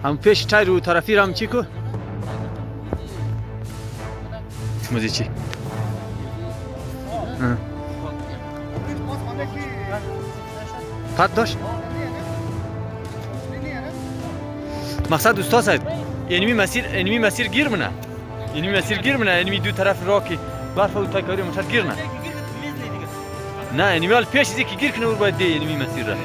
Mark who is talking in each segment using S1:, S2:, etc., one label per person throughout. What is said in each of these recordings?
S1: هم پیش تایر رو طرفی رام چی کو موزی چی پت داشت مقصد استاد است اینمی مسیر گیر منه اینمی مسیر گیر منه اینمی دو طرف راه که برف و تاکاری مشت گیر نه نه اینمی حال پیش چیزی که گیر کنه او باید دی اینمی مسیر را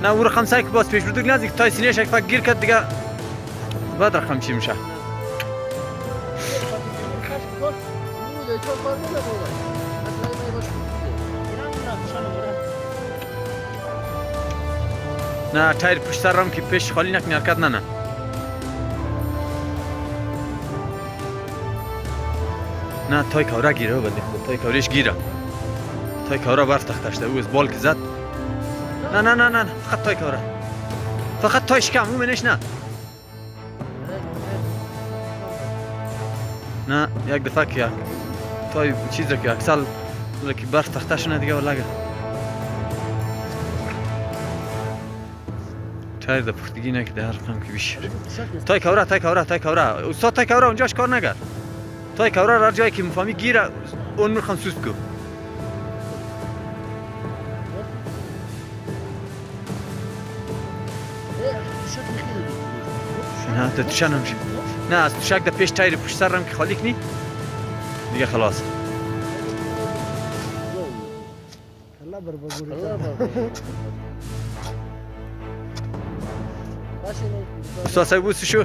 S1: نه او رقم سعی که باز پیش بردوگ نزدیک تای سینه شک فکر گیر کرد دیگه بعد رقم چی میشه نه تایر پشت سر رم که پیش خالی نکنی حرکت نه نه تای کورا گیره بده تای کوریش گیره تای کورا برف تختشته او از بال که زد نه فقط تای کورا فقط تایش کم او منش نه یک دفعه که تای چیز را که اکسل که برف تخته شونه دیگه ولگه تایر در پختگی نه که در رقم که بیشتر تای کورا استاد تای کورا اونجاش کار نگر تای کورا را جایی که مفهمی گیره اون میخوام سوست کو نه در توشن همشه نه از توشک در پیش تایر پشت سر رم که خالی کنی دیگه خلاص استاد سای بوسی شو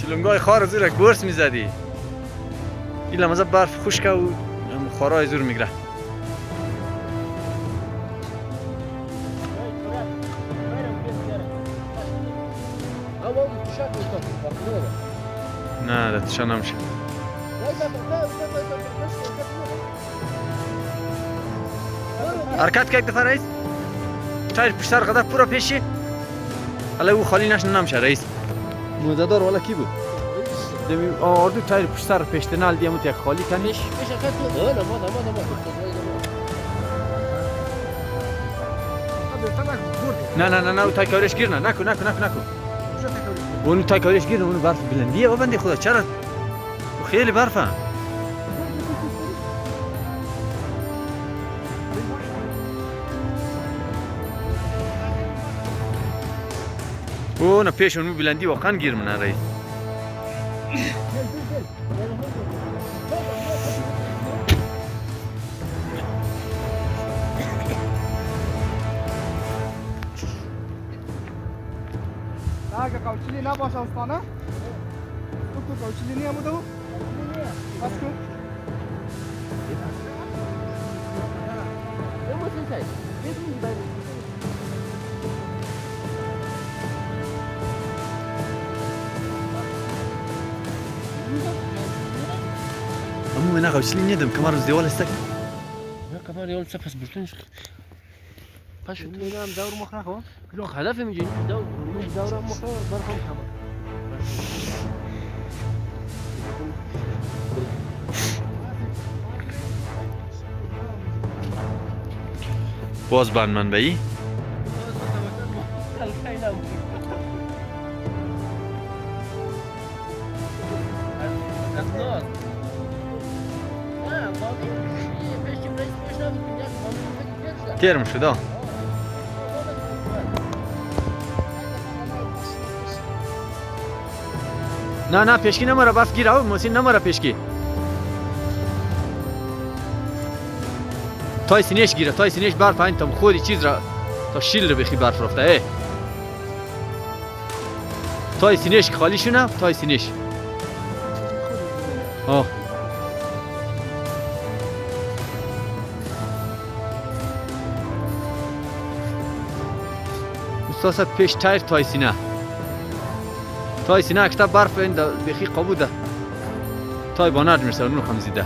S1: چلونگای خار زیر گرس میزدی این لمزه برف خشکه و خارای زور میگره نه ده تشان نمشه حرکت که یک دفعه رئیس تایر پشت سر قدر پورا پیشی حالا او خالی نمشه رئیس موزدار والا کی بود؟ آردو تایر پشت سر پیشته نال دیمو یک خالی کنیش نه او تای کارش گیر نکو اون تای کارش گیر اون برف بلندیه و بندی خدا چرا خیلی برفه اون پیش اون بلندی واقعا گیر منه رئیس
S2: اگه کوچلی نباشه استانه تو کوچلی نیامده بود بس کن
S1: اما من کوچلی ندم کمر از دیوال است
S3: نه کمر دیوال سپس برتونش پاش میرم دور مخ نخو کلون هدف میگی دور مخ برخم خبر
S1: باز بند منبعی ترم شده نه پیشکی نماره بس گیر او موسین نماره پیشکی تای سینهش گیره تای سینهش برف این تا خودی چیز را تا شیل رو بخی برف رفته تای سینهش خالی شونه تای سینهش استاسا پیش تایر تای سینه اکتا برف این بخی قبوده تای بانرد میرسه اونو خمزیده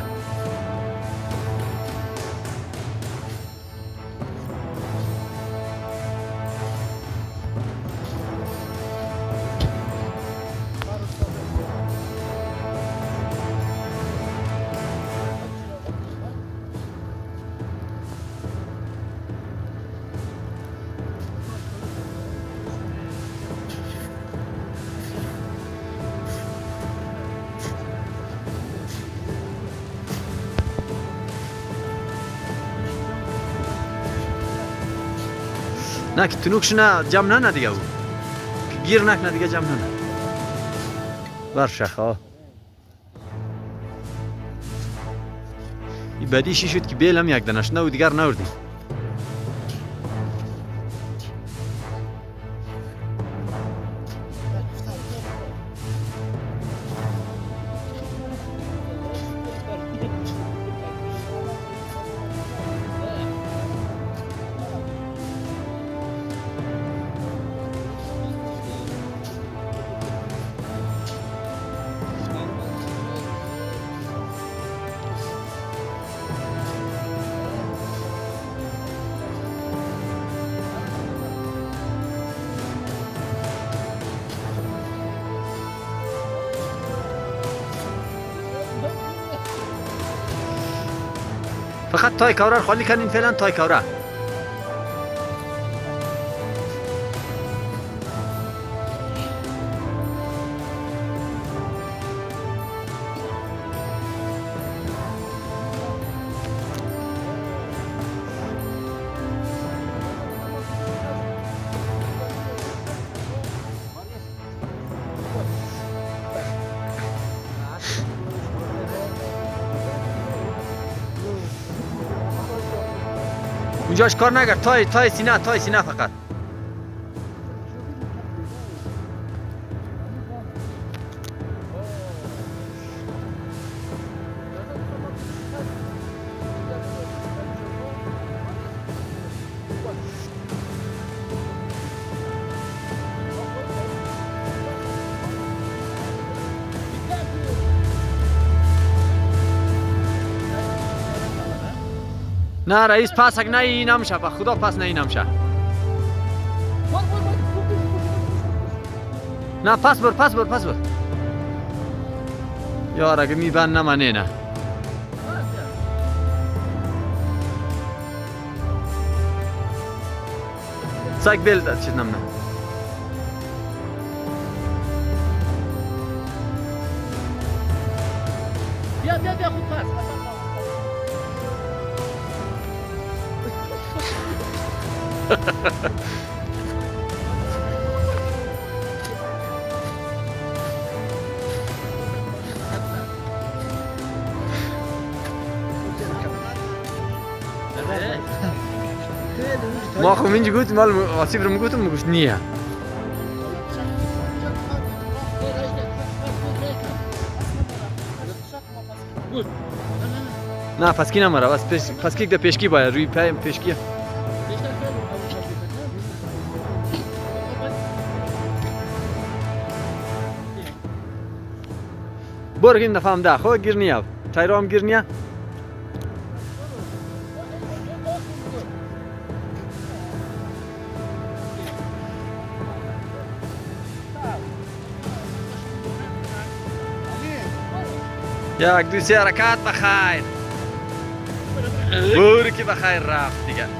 S1: نه که تنوکش نه جمع نه دیگه او که گیر نکنه دیگه جمع نه بر شخا این بدیشی شد که بیل هم یک دنش نه و دیگر نوردیم فقط تای کورا رو خالی کنین فعلا تای کورا اونجاش کار نگر تای سینه فقط نه رئیس پس اگه نه این نمیشه به خدا پس نه این نمیشه نه پس بر یار اگه میبند نمانه نه سایک بیل داد چیز نمونه
S3: بیا خوب پس
S1: ما خو منجي قلت مال عصيب رم قلت مش نية نه پسکی نماره بس پسکی ده پیشکی باید روی پای پیشکی برو این دفعه هم ده خود گیر نیا تایرو هم گیر نیا یک دو سه حرکات بخیر برو که بخیر رفت دیگه